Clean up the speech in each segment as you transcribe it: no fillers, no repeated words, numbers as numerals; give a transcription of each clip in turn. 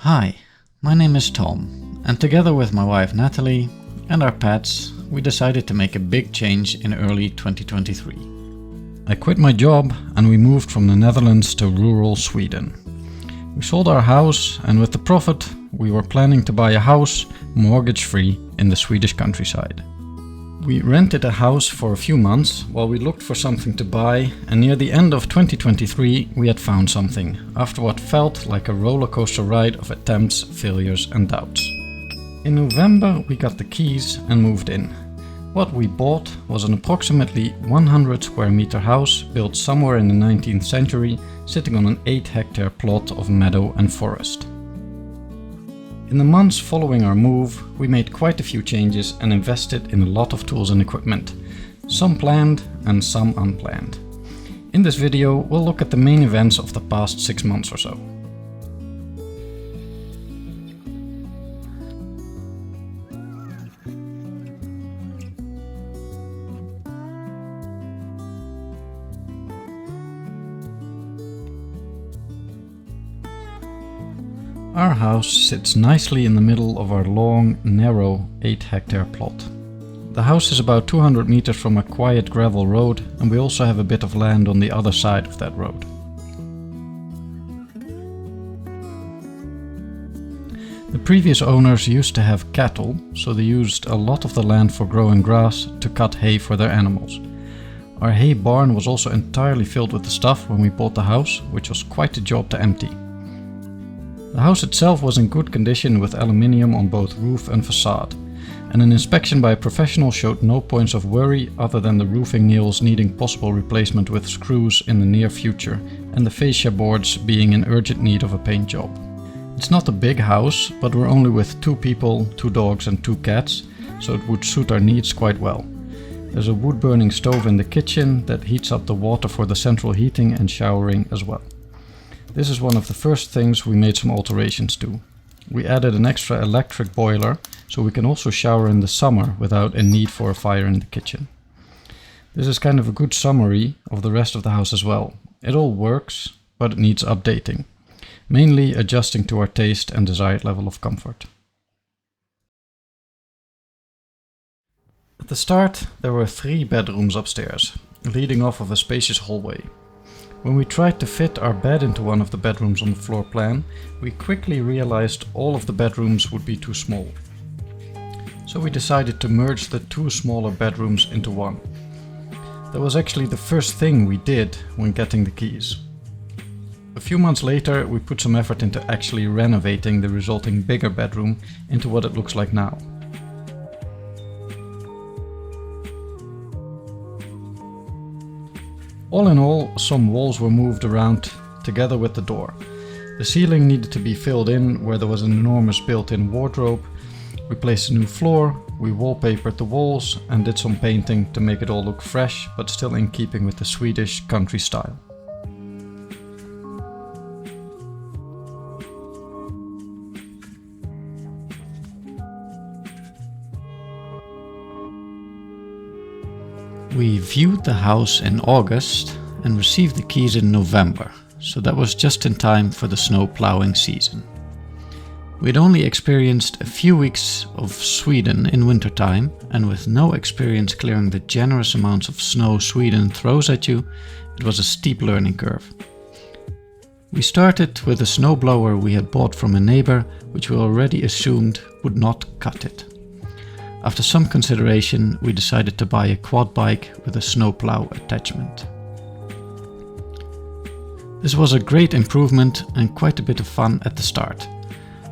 Hi, my name is Tom, and together with my wife Natalie and our pets, we decided to make a big change in early 2023. I quit my job and we moved from the Netherlands to rural Sweden. We sold our house, and with the profit we were planning to buy a house mortgage-free in the Swedish countryside. We rented a house for a few months while we looked for something to buy, and near the end of 2023 we had found something, after what felt like a roller coaster ride of attempts, failures and doubts. In November we got the keys and moved in. What we bought was an approximately 100 square meter house built somewhere in the 19th century, sitting on an 8-hectare plot of meadow and forest. In the months following our move, we made quite a few changes and invested in a lot of tools and equipment, some planned and some unplanned. In this video, we'll look at the main events of the past 6 months or so. Our house sits nicely in the middle of our long, narrow 8-hectare plot. The house is about 200 meters from a quiet gravel road, and we also have a bit of land on the other side of that road. The previous owners used to have cattle, so they used a lot of the land for growing grass to cut hay for their animals. Our hay barn was also entirely filled with the stuff when we bought the house, which was quite a job to empty. The house itself was in good condition with aluminium on both roof and facade, and an inspection by a professional showed no points of worry other than the roofing nails needing possible replacement with screws in the near future, and the fascia boards being in urgent need of a paint job. It's not a big house, but we're only with 2 people, 2 dogs and 2 cats, so it would suit our needs quite well. There's a wood-burning stove in the kitchen that heats up the water for the central heating and showering as well. This is one of the first things we made some alterations to. We added an extra electric boiler so we can also shower in the summer without a need for a fire in the kitchen. This is kind of a good summary of the rest of the house as well. It all works, but it needs updating, mainly adjusting to our taste and desired level of comfort. At the start there were 3 bedrooms upstairs, leading off of a spacious hallway. When we tried to fit our bed into one of the bedrooms on the floor plan, we quickly realized all of the bedrooms would be too small. So we decided to merge the 2 smaller bedrooms into one. That was actually the first thing we did when getting the keys. A few months later, we put some effort into actually renovating the resulting bigger bedroom into what it looks like now. All in all, some walls were moved around together with the door. The ceiling needed to be filled in where there was an enormous built-in wardrobe. We placed a new floor, we wallpapered the walls and did some painting to make it all look fresh but still in keeping with the Swedish country style. We viewed the house in August and received the keys in November, so that was just in time for the snow plowing season. We'd only experienced a few weeks of Sweden in wintertime, and with no experience clearing the generous amounts of snow Sweden throws at you, it was a steep learning curve. We started with a snowblower we had bought from a neighbor, which we already assumed would not cut it. After some consideration, we decided to buy a quad bike with a snowplow attachment. This was a great improvement and quite a bit of fun at the start.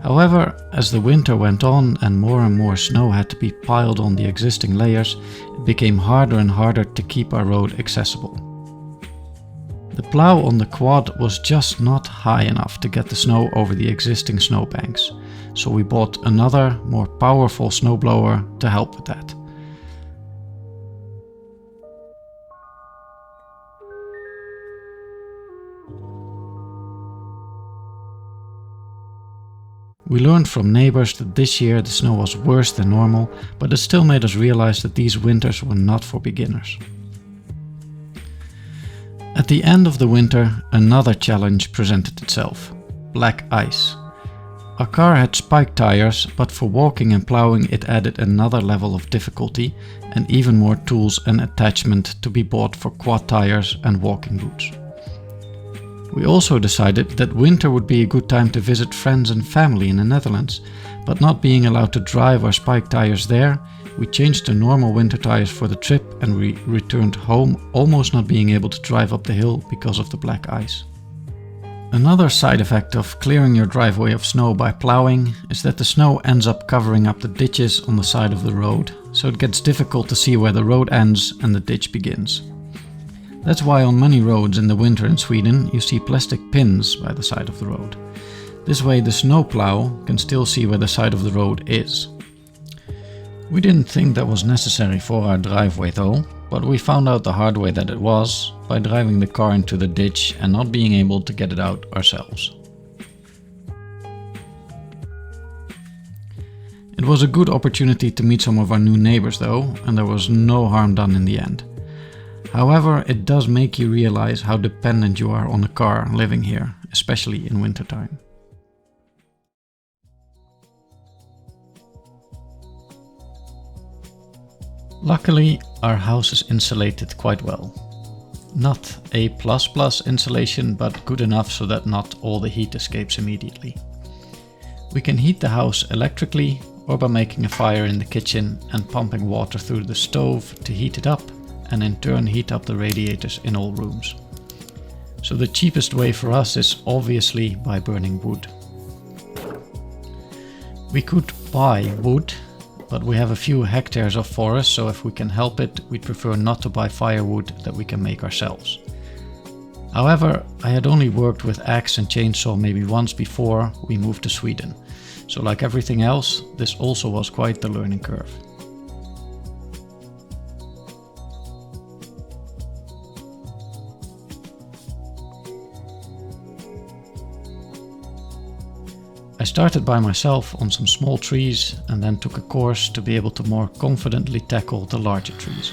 However, as the winter went on and more snow had to be piled on the existing layers, it became harder and harder to keep our road accessible. The plow on the quad was just not high enough to get the snow over the existing snowbanks, so we bought another, more powerful snowblower to help with that. We learned from neighbors that this year the snow was worse than normal, but it still made us realize that these winters were not for beginners. At the end of the winter, another challenge presented itself: black ice. Our car had spike tires, but for walking and plowing it added another level of difficulty and even more tools and attachment to be bought for quad tires and walking boots. We also decided that winter would be a good time to visit friends and family in the Netherlands, but not being allowed to drive our spike tires there, we changed to normal winter tires for the trip and we returned home almost not being able to drive up the hill because of the black ice. Another side effect of clearing your driveway of snow by plowing is that the snow ends up covering up the ditches on the side of the road, so it gets difficult to see where the road ends and the ditch begins. That's why on many roads in the winter in Sweden you see plastic pins by the side of the road. This way the snow plow can still see where the side of the road is. We didn't think that was necessary for our driveway though, but we found out the hard way that it was by driving the car into the ditch and not being able to get it out ourselves. It was a good opportunity to meet some of our new neighbors though, and there was no harm done in the end. However, it does make you realize how dependent you are on a car living here, especially in wintertime. Luckily, our house is insulated quite well. Not A++ insulation, but good enough so that not all the heat escapes immediately. We can heat the house electrically or by making a fire in the kitchen and pumping water through the stove to heat it up and in turn heat up the radiators in all rooms. So the cheapest way for us is obviously by burning wood. We could buy wood, but we have a few hectares of forest, so if we can help it, we'd prefer not to buy firewood that we can make ourselves. However, I had only worked with axe and chainsaw maybe once before we moved to Sweden, so like everything else, this also was quite the learning curve. I started by myself on some small trees and then took a course to be able to more confidently tackle the larger trees.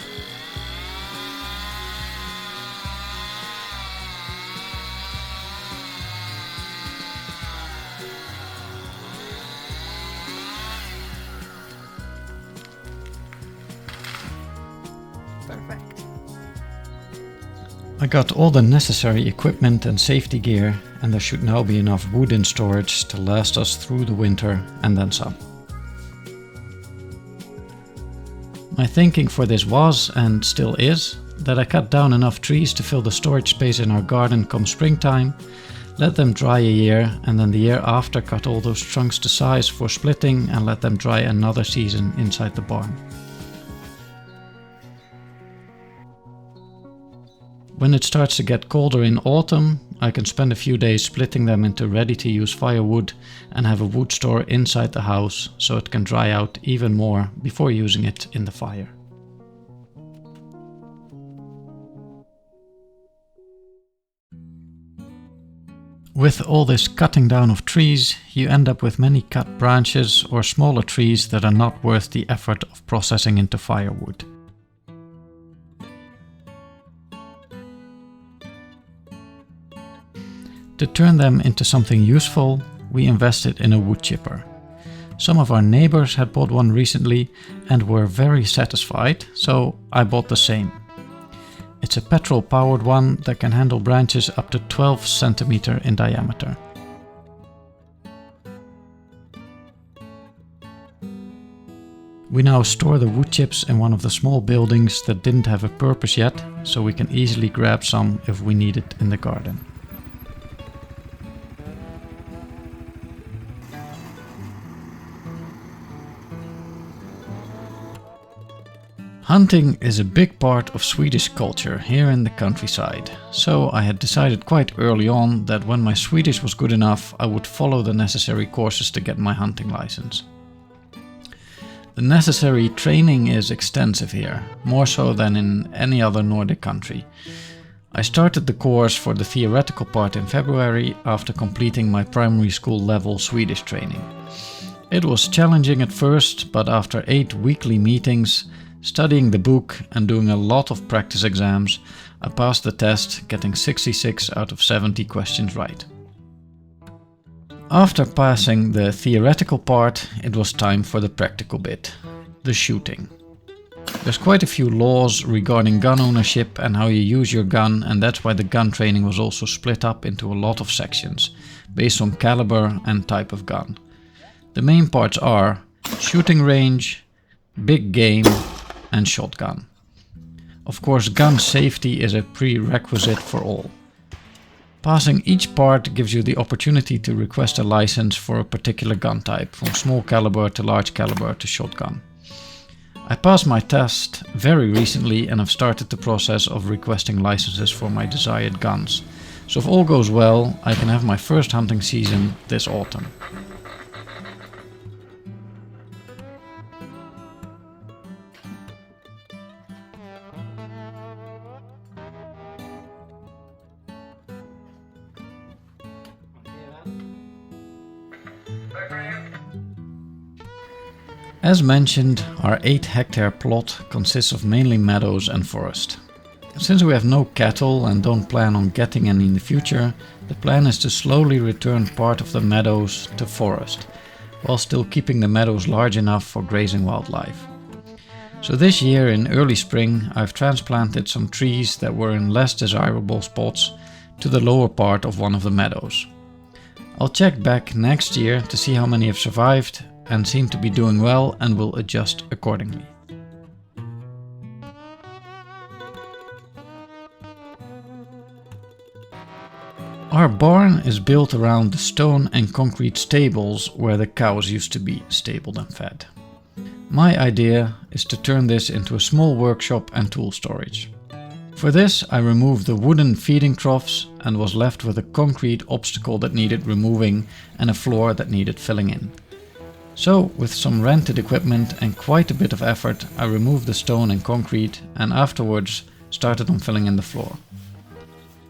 Perfect. I got all the necessary equipment and safety gear, and there should now be enough wood in storage to last us through the winter and then some. My thinking for this was, and still is, that I cut down enough trees to fill the storage space in our garden come springtime, let them dry a year, and then the year after cut all those trunks to size for splitting and let them dry another season inside the barn. When it starts to get colder in autumn, I can spend a few days splitting them into ready-to-use firewood and have a wood store inside the house so it can dry out even more before using it in the fire. With all this cutting down of trees, you end up with many cut branches or smaller trees that are not worth the effort of processing into firewood. To turn them into something useful, we invested in a wood chipper. Some of our neighbors had bought one recently and were very satisfied, so I bought the same. It's a petrol-powered one that can handle branches up to 12 cm in diameter. We now store the wood chips in one of the small buildings that didn't have a purpose yet, so we can easily grab some if we need it in the garden. Hunting is a big part of Swedish culture here in the countryside, so I had decided quite early on that when my Swedish was good enough, I would follow the necessary courses to get my hunting license. The necessary training is extensive here, more so than in any other Nordic country. I started the course for the theoretical part in February after completing my primary school level Swedish training. It was challenging at first, but after 8 weekly meetings, studying the book and doing a lot of practice exams, I passed the test, getting 66 out of 70 questions right. After passing the theoretical part, it was time for the practical bit, the shooting. There's quite a few laws regarding gun ownership and how you use your gun, and that's why the gun training was also split up into a lot of sections, based on caliber and type of gun. The main parts are shooting range, big game and shotgun. Of course, gun safety is a prerequisite for all. Passing each part gives you the opportunity to request a license for a particular gun type, from small caliber to large caliber to shotgun. I passed my test very recently and have started the process of requesting licenses for my desired guns. So if all goes well, I can have my first hunting season this autumn. As mentioned, our 8-hectare plot consists of mainly meadows and forest. Since we have no cattle and don't plan on getting any in the future, the plan is to slowly return part of the meadows to forest, while still keeping the meadows large enough for grazing wildlife. So this year in early spring I've transplanted some trees that were in less desirable spots to the lower part of one of the meadows. I'll check back next year to see how many have survived and seem to be doing well, and will adjust accordingly. Our barn is built around the stone and concrete stables where the cows used to be stabled and fed. My idea is to turn this into a small workshop and tool storage. For this I removed the wooden feeding troughs and was left with a concrete obstacle that needed removing and a floor that needed filling in. So, with some rented equipment and quite a bit of effort, I removed the stone and concrete and afterwards started on filling in the floor.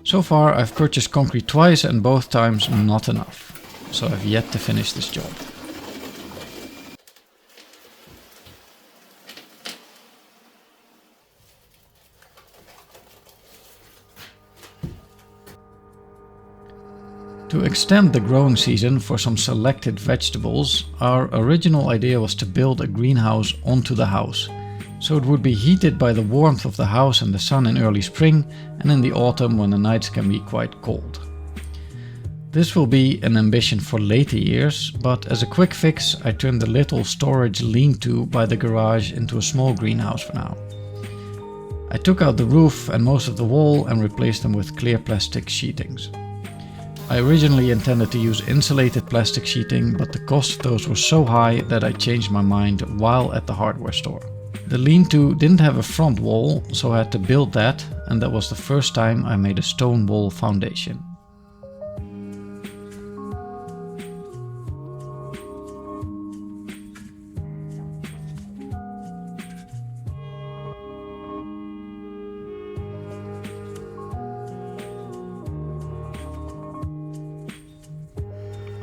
So far I've purchased concrete twice and both times not enough, so I've yet to finish this job. To extend the growing season for some selected vegetables, our original idea was to build a greenhouse onto the house, so it would be heated by the warmth of the house and the sun in early spring and in the autumn when the nights can be quite cold. This will be an ambition for later years, but as a quick fix I turned the little storage lean-to by the garage into a small greenhouse for now. I took out the roof and most of the wall and replaced them with clear plastic sheetings. I originally intended to use insulated plastic sheeting, but the cost of those was so high that I changed my mind while at the hardware store. The lean-to didn't have a front wall, so I had to build that, and that was the first time I made a stone wall foundation.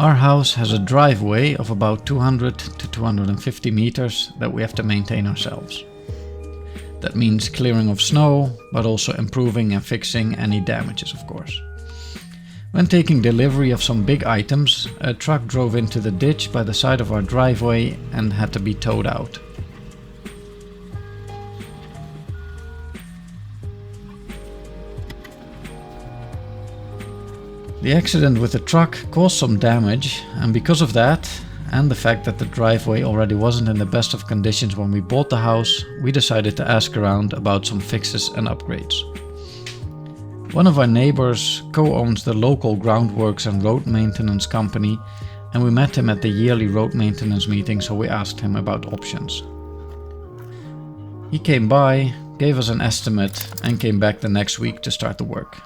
Our house has a driveway of about 200 to 250 meters that we have to maintain ourselves. That means clearing of snow, but also improving and fixing any damages, of course. When taking delivery of some big items, a truck drove into the ditch by the side of our driveway and had to be towed out. The accident with the truck caused some damage, and because of that, and the fact that the driveway already wasn't in the best of conditions when we bought the house, we decided to ask around about some fixes and upgrades. One of our neighbors co-owns the local groundworks and road maintenance company, and we met him at the yearly road maintenance meeting, so we asked him about options. He came by, gave us an estimate, and came back the next week to start the work.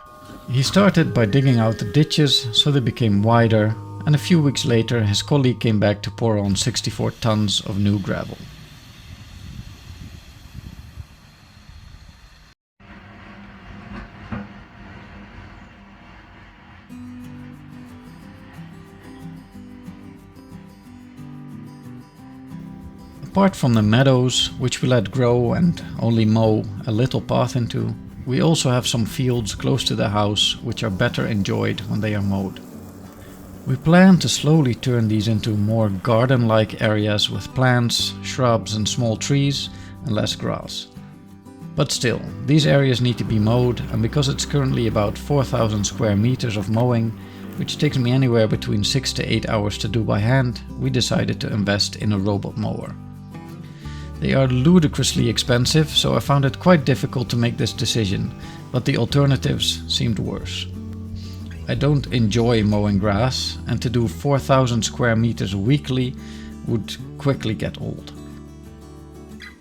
He started by digging out the ditches so they became wider, and a few weeks later his colleague came back to pour on 64 tons of new gravel. Apart from the meadows, which we let grow and only mow a little path into, we also have some fields close to the house which are better enjoyed when they are mowed. We plan to slowly turn these into more garden-like areas with plants, shrubs and small trees and less grass. But still, these areas need to be mowed, and because it's currently about 4,000 square meters of mowing, which takes me anywhere between 6 to 8 hours to do by hand, we decided to invest in a robot mower. They are ludicrously expensive, so I found it quite difficult to make this decision, but the alternatives seemed worse. I don't enjoy mowing grass, and to do 4,000 square meters weekly would quickly get old.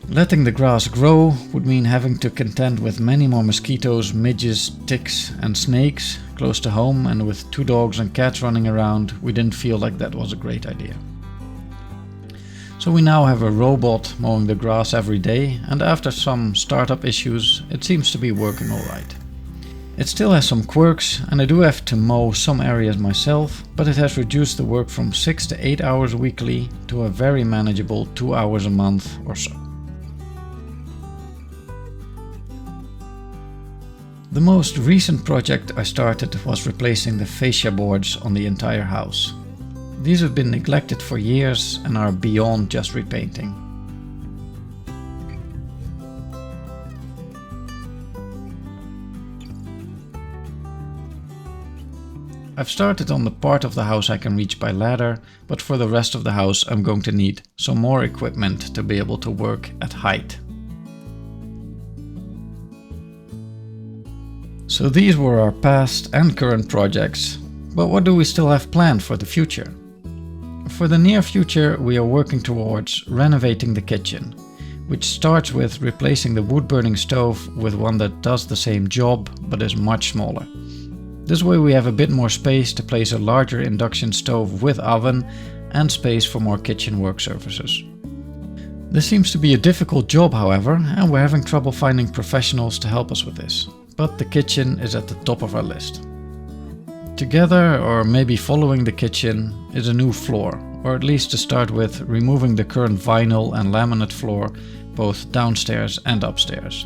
Letting the grass grow would mean having to contend with many more mosquitoes, midges, ticks and snakes close to home, and with 2 dogs and cats running around, we didn't feel like that was a great idea. So we now have a robot mowing the grass every day, and after some startup issues, it seems to be working alright. It still has some quirks, and I do have to mow some areas myself, but it has reduced the work from 6 to 8 hours weekly to a very manageable 2 hours a month or so. The most recent project I started was replacing the fascia boards on the entire house. These have been neglected for years and are beyond just repainting. I've started on the part of the house I can reach by ladder, but for the rest of the house I'm going to need some more equipment to be able to work at height. So these were our past and current projects, but what do we still have planned for the future? For the near future, we are working towards renovating the kitchen, which starts with replacing the wood-burning stove with one that does the same job but is much smaller. This way we have a bit more space to place a larger induction stove with oven and space for more kitchen work surfaces. This seems to be a difficult job, however, and we're having trouble finding professionals to help us with this, but the kitchen is at the top of our list. Together, or maybe following the kitchen, is a new floor, or at least to start with removing the current vinyl and laminate floor both downstairs and upstairs.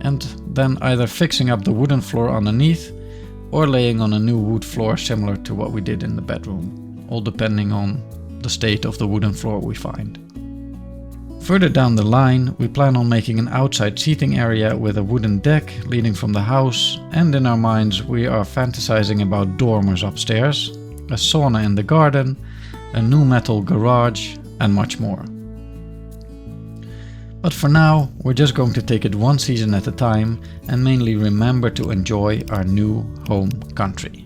And then either fixing up the wooden floor underneath or laying on a new wood floor similar to what we did in the bedroom, all depending on the state of the wooden floor we find. Further down the line, we plan on making an outside seating area with a wooden deck leading from the house, and in our minds we are fantasizing about dormers upstairs, a sauna in the garden, a new metal garage and much more. But for now, we're just going to take it one season at a time and mainly remember to enjoy our new home country.